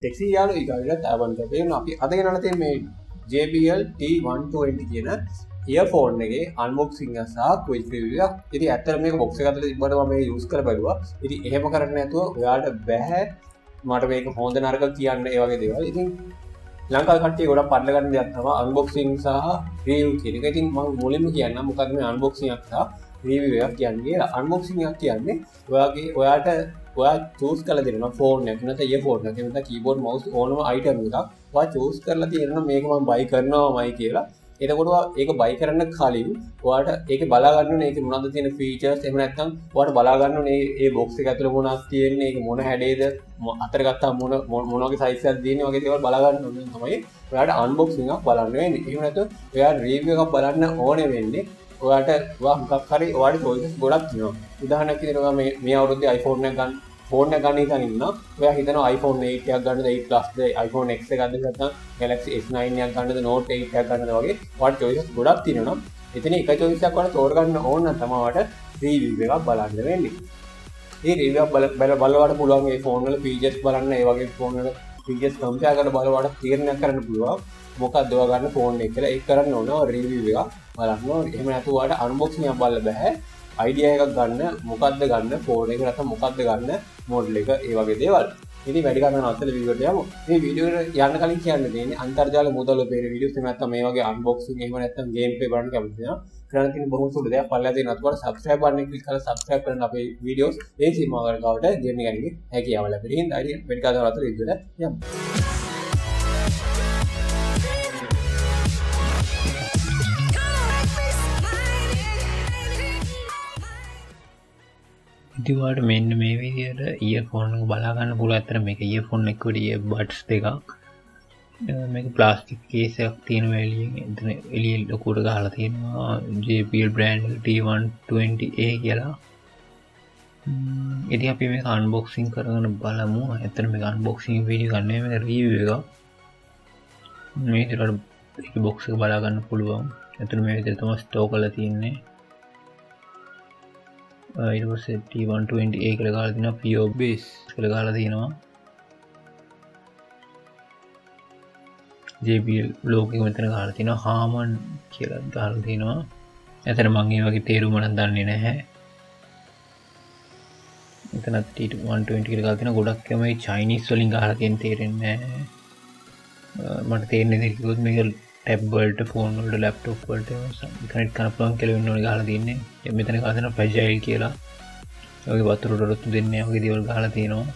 ටෙක්සි යාලු ඊගාට තාවන්ට පේන අපි අද ගෙනල්ලා තියෙන මේ JBL T120 කියන ඉයර්ෆෝන් එකේ අන්බොක්සිං එක සහ ක්වික් රිවිව් එක. ඉතින් ඇත්තට මේක බොක්ස් එක ඇතුලේ තිබ්බට මම මේක යූස් කරලා බලුවා. ඉතින් එහෙම කරන්නේ නැතුව ඔයාලට බෑ මට මේක හොඳ නරක කියන්න ඒ වගේ දේවල්. ඉතින් ලංකාවේ කට්ටිය ගොඩක් පටල ගන්න දෙයක් තමයි අන්බොක්සිං සහ රිවිව් කියන එක. ඉතින් මම මුලින්ම කියන්නම් මොකක්ද මේ අන්බොක්සිං එක සහ රිවිව් එකක් කියන්නේ කියලා. අන්බොක්සිං එකක් කියන්නේ ඔයා චූස් කරලා දෙනවා ෆෝන් එක නැත්නම් ඉයර්ෆෝන් එක නැත්නම් කීබෝඩ් මවුස් ඕනම අයිටම් එකක් ඔයා චූස් කරලා තියෙනවා මේක මම බයි කරනවාමයි කියලා. එතකොට ඒක බයි කරන්න කලින් ඔයාට ඒක බලා ගන්න ඕනේ ඒකේ මොනවද තියෙන ෆීචර්ස් එහෙම නැත්නම් ඔයාට බලා ගන්න ඕනේ මේ බොක්ස් එක ඇතුලේ මොනවද තියෙන්නේ ඒක මොන හැඩේද අතර ගත්තා මොන වගේ සයිස් එකක්ද තියෙන්නේ වගේ දේවල් බලා ගන්න ඕනේ තමයි ඔයාට අන්බොක්සිං එකක් බලන්න වෙන්නේ. එහෙම නැත්නම් ඔයාට රිවිව් එකක් බලන්න ඕනේ වෙන්නේ ඔයාට මොකක් හරි ඔයාට choices ගොඩක් තියෙනවා. උදාහරණයක් විදිහට ඔයා මේ අවුරුද්දේ iPhone එකක් ගන්න ෆෝන් එක ගන්න හිතන් ඉන්නවා. ඔයා හිතනවා iPhone 8 එකක් ගන්නද 8 Plusද iPhone X එකක්ද නැත්නම් Galaxy S9 එකක් ගන්නද Note 8 එකක් ගන්නද වගේ ඔයාට choices ගොඩක් තියෙනවා. එතන එක choice එකක් ඔයාලා තෝරගන්න ඕන නම් තමයි ඔයාට review එකක් බලන්න වෙන්නේ. මේ review එක බලවට පුළුවන් මේ ෆෝන් වල features බලන්න ඒ වගේ ෆෝන් වල features compare කරලා බලවට තීරණයක් කරන්න පුළුවන්. මොකක්ද ඔයා ගන්න ෆෝන් එක කියලා ඒක කරන්න ඕන review එක බලන්න ඕනේ. එහෙම නැතුව ඔයාලට unboxing එකක් බලන්න බෑ. අයිඩියා එකක් ගන්න මොකක්ද ගන්න ෆෝන් එක නැත්නම් මොකක්ද ගන්න මොඩල් එක ඒ වගේ දේවල්. ඉතින් වැඩි කරන්න නැවතලා වීඩියෝට යමු. මේ වීඩියෝ එකට යන්න කලින් කියන්න තියෙන්නේ අන්තර්ජාල මුදල් උපයන වීඩියෝස් එහෙම නැත්නම් මේ වගේ අන්බොක්සිං එහෙම නැත්නම් ගේම් ප්ලේ බලන්න කැමති නම් කරන්න තියෙන බොහොම සුළු දෙයක් පල්ලා තියෙන අතකොට subscribe button එක ක්ලික් කරලා subscribe කරන්න අපේ වීඩියෝස් ඒ සීමාවකට ගාවට ගෙන්න ගැනීම හැකියාව ලැබෙන. ඉතින් වැඩි කරන්න නැවතලා වීඩියෝට යමු. ඉතිවාට මෙන්න මේ විදියට ඉයර්ෆෝන් එක බලා ගන්න පුළුවන්. අතර මේක ඉයර්ෆෝන් එක වල ඉයර්බඩ්ස් දෙකක්. මේක ප්ලාස්ටික් කේස් එකක් තියෙනවා එළියෙන්. එතන එළිය ලොකුට ගහලා තියෙනවා JBL brand T120A කියලා. ඉතින් අපි මේක අන්බොක්සිං කරගෙන බලමු. ඇත්තට මේක අන්බොක්සිං වීඩියෝ ගන්න නෙමෙයි මේක රිවිව් එකක්. මේ විදියට ඒක බොක්ස් එක බලා ගන්න පුළුවන්. ඇත්තට මේ විදියට තමයි ස්ටෝක් කරලා තියෙන්නේ. ඊට පස්සේ T120A කියලා ගහලා තියෙනවා pure base කියලා ගහලා තියෙනවා. JBL logo එක මෙතන ගහලා තියෙනවා Harman කියලා ගහලා තියෙනවා. එතන මම මේ වගේ තේරුම නම් දන්නේ නැහැ. එතන T120 කියලා ගහලා තියෙනවා. ගොඩක් කමයි Chinese වලින් ගහලා තියෙන තේරෙන්නේ නැහැ. මට තේරෙන්නේ නැහැ කිව්වොත් මේක ටැබ් වලට ෆෝන් වලට ලැප්ටොප් වලට කනෙක්ට් කරන්න පුළුවන් කියලා වෙන්න ඕනේ ගහලා තින්නේ. මෙතන ගහලා තියෙනවා fragile කියලා. ඒ වගේ වතුරට රොත්තු දෙන්නේ වගේ දේවල් ගහලා තියෙනවා.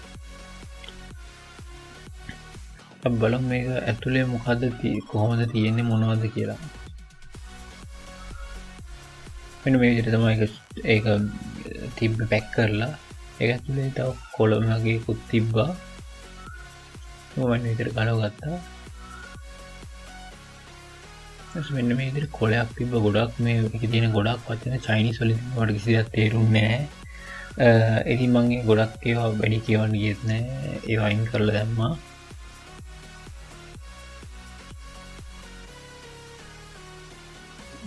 අපි බලමු මේක ඇතුලේ මොකද්ද කොහොමද තියෙන්නේ මොනවද කියලා. මෙන්න මේ විදිහට තමයි ඒක තිබ්බ පැක් කරලා ඒක ඇතුලේ තව කොලම් වගේ කුත් තිබ්බා. මම මේ විදිහට ගලව ගත්තා. මෙන්න මේ විදිහට කොලයක් තිබ්බ ගොඩක් මේ එකේ තියෙන ගොඩක් වචන චයිනීස් වලින් මට කිසි දෙයක් තේරුන්නේ නැහැ. ඉතින් මම ගොඩක් ඒවා වැඩි කියවන්න ගියෙත් නැහැ. ඒවා අයින් කරලා දැම්මා.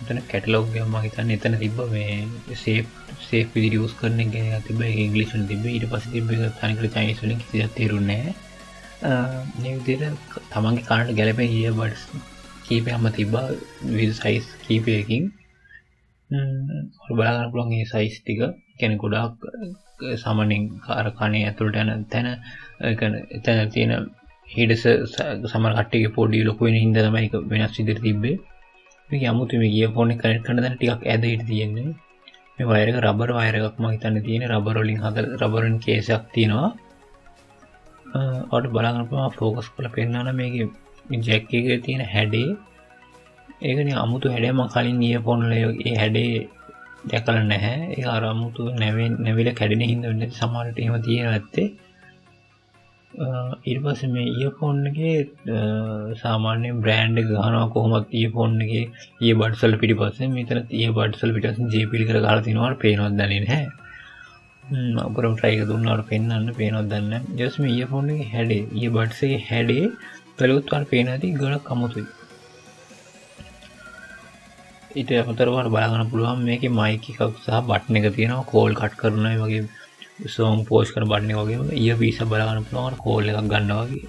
එතන කැටලොග් එක මම හිතන්නේ එතන තිබ්බ මේ සේෆ් විදිහට යූස් කරන එක ගැන තිබ්බ. ඒක ඉංග්‍රීසි වලින් තිබ්බ. ඊට පස්සේ තිබ්බ එක තනිකර චයිනීස් වලින් කිසි දෙයක් තේරුන්නේ නැහැ. මේ විදිහට තමන්ගේ කාණ්ඩ ගැලපෙන ඉයර්බඩ්ස් කීපයක්ම තිබ්බා විවිධ සයිස් කීපයකින්. බලා ගන්න පුළුවන් මේ සයිස් ටික. කියන්නේ ගොඩාක් සාමාන්‍යයෙන් අර කණේ ඇතුළට යන තැන එතන තියෙන හිඩස සමහර කට්ටියගේ පොඩි ලොකු වෙන හින්දා තමයි ඒක වෙනස් විදිහට තිබ්බේ. මේක යමුතු මේ ඉයර්ෆෝන් එක කනෙක්ට් කරන තැන ටිකක් ඇදහිට තියෙන්නේ. මේ වයර් එක රබර් වයර් එකක් මම හිතන්නේ තියෙන්නේ. රබර් වලින් හදලා රබරෙන් කේස් එකක් තියෙනවා. ඔයාලට බලා ගන්න පුළුවන් ફોකස් කරලා පෙන්නනවා නම් මේකේ ජැක් එකේ තියෙන හැඩේ ඒකනේ අමුතු හැඩයක්. මම කලින් ඉයර්ෆෝන් වල ඒ හැඩේ දැකලා නැහැ. ඒක අර අමුතු නැවිල කැඩෙන හින්දා වෙන්නේ සමහරට එහෙම තියෙනවා ඇත්තේ. ඊට පස්සේ මේ ඉයර්ෆෝන් එකේ සාමාන්‍ය බ්‍රෑන්ඩ් එක ගහනවා කොහොමද ඉයර්ෆෝන් එකේ ඉයර්බඩ්ස් වල පිටිපස්සේ මෙතන ඉයර්බඩ්ස් වල පිටිපස්සේ JBL කියලා ගහලා තිනවා. පේනවද දන්නේ නැහැ. මම අපරම try එක දුන්නාට පෙන්නන්න පේනවද දන්නේ නැහැ. just මේ ඉයර්ෆෝන් එකේ හැඩේ ඉයර්බඩ්ස් එකේ හැඩේ බලුවත් වල පේන ඇති ගොඩක් අමුතුයි. ඊට අමතරව බලා ගන්න පුළුවන් මේකේ මයික් එකක් සහ බටන් එක තියෙනවා. කෝල් කට් කරනවා ඒ වගේ සෝන් පෝස්ට් කරන බටන් එක වගේම ඉයර් පීස් එක බලා ගන්න පුළුවන්. කෝල් එකක් ගන්නවා වගේ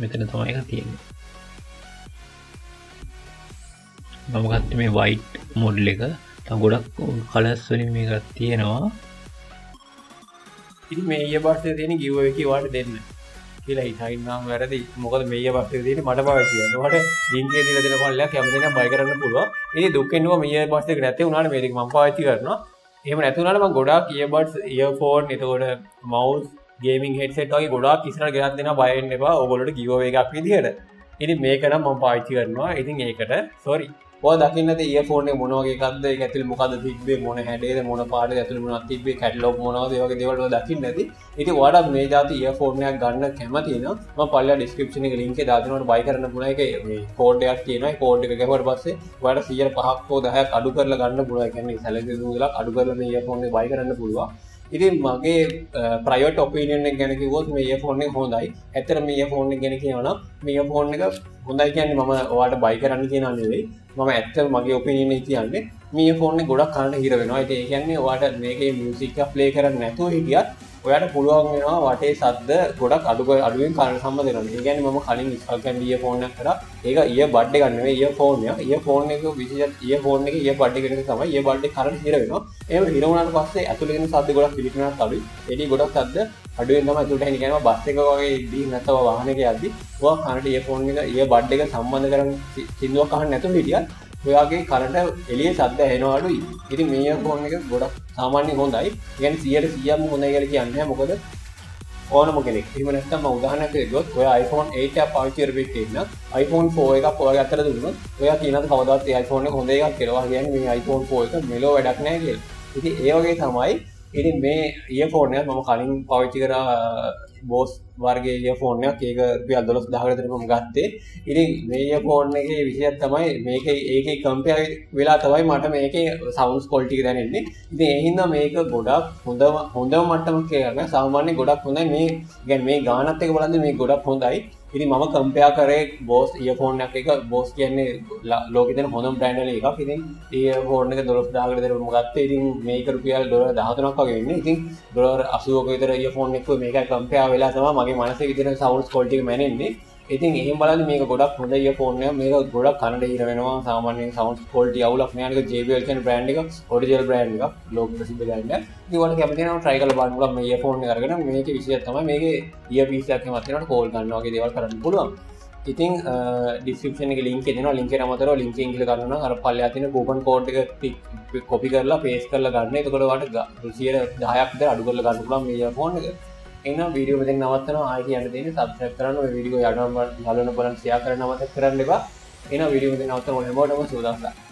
මෙතන තමයි එක තියෙන්නේ. මම ගත්තේ මේ වයිට් මොඩල් එක. තව ගොඩක් කලර්ස් වලින් මේක තියෙනවා. ඉතින් මේ ඊයර්බඩ්ස් එකේ තියෙන giveaway එකේ වාට දෙන්න කියලා හිතයින්නම් වැරදි. මොකද මේ ඊයර්බඩ්ස් එකේ තියෙන මට පාවිච්චි කරන්න. ඔයාලට ලින්ක් එක දීලා දෙන පල්ලයක් කැමති නම් බයි කරන්න පුළුවන්. ඉතින් දුක් වෙනවා මේ ඊයර්බඩ්ස් එක නැති වුණාට මේ දෙක මම පාවිච්චි කරනවා. එහෙම නැති වුණාට මම ගොඩාක් ඊයර්බඩ්ස්, ඉයර්ෆෝන්, එතකොට මවුස්, ගේමින් හෙඩ්සෙට් වගේ ගොඩාක් ඉස්සරහට ගෙනත් දෙනවා. බය වෙන්න එපා. ඕගොල්ලෝට giveaway එකක් විදියට. ඉතින් මේක නම් මම පාවිච්චි කරනවා. ඉතින් ඒකට sorry. ඔයා දකින්න ඇති ඉයර්ෆෝන් එක මොන වගේ එකක්ද, ඒක ඇතුලේ මොකද්ද තිබ්බේ, මොන හැඩේද, මොන පාටද, ඇතුලේ මොනවද තිබ්බේ, කැටලොග් මොනවද, ඒ වගේ දේවල් ඔයා දකින්න ඇති. ඉතින් ඔයාලා මේ જાති ඉයර්ෆෝන් එකක් ගන්න කැමති නම් මම පල්ලා ඩිස්ක්‍රිප්ෂන් එකේ link එක දාලා දෙනවා. බයි කරන්න පුළුවන්. ඒක මේ කෝඩ් එකක් තියෙනවා. ඒ කෝඩ් එක ගැහුවට පස්සේ ඔයාලට 105ක් හෝ 10ක් අඩු කරලා ගන්න පුළුවන්. ඒ කියන්නේ සැලරි දුන්නලා අඩු කරලා මේ ඉයර්ෆෝන් එක බයි කරන්න පුළුවන්. ඉතින් මගේ ප්‍රයිවට් ඔපිනියන් එක ගැන කිව්වොත් මේ ඉයර්ෆෝන් එක හොඳයි. ඇත්තට මේ ඉයර්ෆෝන් එක ගැන කියනවා නම් මේ ඉයර්ෆෝන් එක හොඳයි කියන්නේ මම ඔයාලට බයි කරන්න කියනවා නෙවෙයි. මම ඇත්තට මගේ ඔපිනියන් එක කියන්නේ මේ ඉයර්ෆෝන් එක ගොඩක් කනට හිර වෙනවා. ඒ කියන්නේ ඔයාලට මේකේ මියුසික් එක ප්ලේ කරන්න නැතුව හිටියත් ඔයාලට පුළුවන් වෙනවා වටේ ශබ්ද ගොඩක් අඩුවෙන් කනට සම්බන්ධ වෙනවා. ඒ කියන්නේ මම කලින් ඉන්ස්ටෝල් කරන ඉයර්ෆෝන් එකක් කරා. ඒක ඉයර්බඩ් එකක් නෙවෙයි ඉයර්ෆෝන් එක. ඉයර්ෆෝන් එක විශේෂ ඉයර්ෆෝන් එකේ ඉයර්බඩ් එක එක තමයි ඉයර්බඩ් එක කරන්ට් හිර වෙනවා. එහෙම හිර වුණාට පස්සේ ඇතුළේ එන ශබ්ද ගොඩක් පිළිකුණක් අඩුයි. ඒටි ගොඩක් ශබ්ද අඩුවෙන් තමයි ඇතුළට එන්නේ. කියනවා බස් එක වගේ ඉදී නැත්නම් වාහනයක යද්දි ඔයා කනට ඉයර්ෆෝන් එක ඉයර්බඩ් එක සම්බන්ධ කරන් සින්දුවක් අහන්න නැතුව හිටියත් ඔයාගේ කරට එළියේ ශබ්ද ඇහෙනවා අඩුයි. ඉතින් මේ ඉයර්ෆෝන් එක ගොඩක් සාමාන්‍ය හොඳයි. ඒ කියන්නේ 100%ක්ම හොඳයි කියලා කියන්නේ නැහැ. මොකද ඕනම කෙනෙක්. එහෙම නැත්නම් මම උදාහරණයක් දෙද්දොත් ඔයා iPhone 8 එකක් පාවිච්චි කරපු එකෙක් නම් iPhone 4 එකක් ඔයාගේ අතට දුන්නොත් ඔයා කියනවාද කවදාවත් ඒ iPhone එක හොඳ එකක් කියලා. ඔයා කියන්නේ මේ iPhone 4 එක මෙලෝ වැඩක් නැහැ කියලා. ඉතින් ඒ වගේ තමයි. ඉතින් මේ ඉයර්ෆෝන් එක මම කලින් පාවිච්චි කරා බෝස් වර්ගයේ ඉයර්ෆෝන් එකක්. ඒක රුපියල් 12000කට විතර මම ගත්තේ. ඉතින් මේ ඉයර්ෆෝන් එකේ විශේෂය තමයි මේකේ ඒකේ කම්පෙයාර් වෙලා තමයි මට මේකේ සවුන්ඩ්ස් ක්වොලිටි එක දැනෙන්නේ. ඉතින් ඒ හින්දා මේක ගොඩක් හොඳම මට්ටමක කියලා සාමාන්‍ය ගොඩක් හොඳයි. මේ කියන්නේ මේ ගානත් එක බලද්දි මේක ගොඩක් හොඳයි. ඉතින් මම කම්පෙයාර් කරේ බෝස් ඉයර්ෆෝන් එකක්. බෝස් කියන්නේ ලෝකෙ තියෙන හොඳම බ්‍රෑන්ඩ් වල එකක්. ඉතින් ඉයර්ෆෝන් එක 12000කට විතර මම ගත්තේ. ඉතින් මේක රුපියල් $13ක් වගේ වෙන්නේ. ඉතින් $80ක විතර ඉයර්ෆෝන් එකක් මේකයි කම්පෙයාර් වෙලා තමයි මගේ මනසේ විදිහට සවුන්ඩ්ස් ක්වොලිටි එක මැනෙන්නේ. ඉතින් එහෙම බලද්දි මේක ගොඩක් හොඳ ඉයර්ෆෝන් එකක්. මේක ගොඩක් කනට හිර වෙනවා. සාමාන්‍යයෙන් සවුන්ඩ්ස් ක්වොලිටි අවුලක් නෑ. ඒක JBL කියන බ්‍රෑන්ඩ් එක, ඔරිජිනල් බ්‍රෑන්ඩ් එකක්, ලෝක ප්‍රසිද්ධ බ්‍රෑන්ඩ් එකක්. ඉතින් ඔයාලා කැමති නම් try කරලා බලන්න පුළුවන් මේ ඉයර්ෆෝන් එක අරගෙන. මේකේ විශේෂය තමයි මේකේ ඉයර්පීස් එකක් එමත් වෙනකොට කෝල් ගන්නවා වගේ දේවල් කරන්න පුළුවන්. ඉතින් ඩිස්ක්‍රිප්ෂන් එකේ link එක දෙනවා. link එකට අමතරව link එකෙන් ගිහලා ගන්න නම් අර පල්ලෙහා තියෙන coupon code එක copy කරලා paste කරලා ගන්න. එතකොට ඔයාලට 10ක් විතර අඩු කරලා ගන්න පුළුවන් මේ ඉයර්ෆෝන් එක. එහෙනම් වීඩියෝ මෙතෙන් නවත්තනවා. ආයෙ කියන්න දෙන්නේ subscribe කරන්න. මේ වීඩියෝ යාළුවන්ට බලන්න share කරන්න අමතක කරන්න එපා. එහෙනම් වීඩියෝ මෙතෙන් නවත්තනවා. හැමෝටම සුබ දවසක්.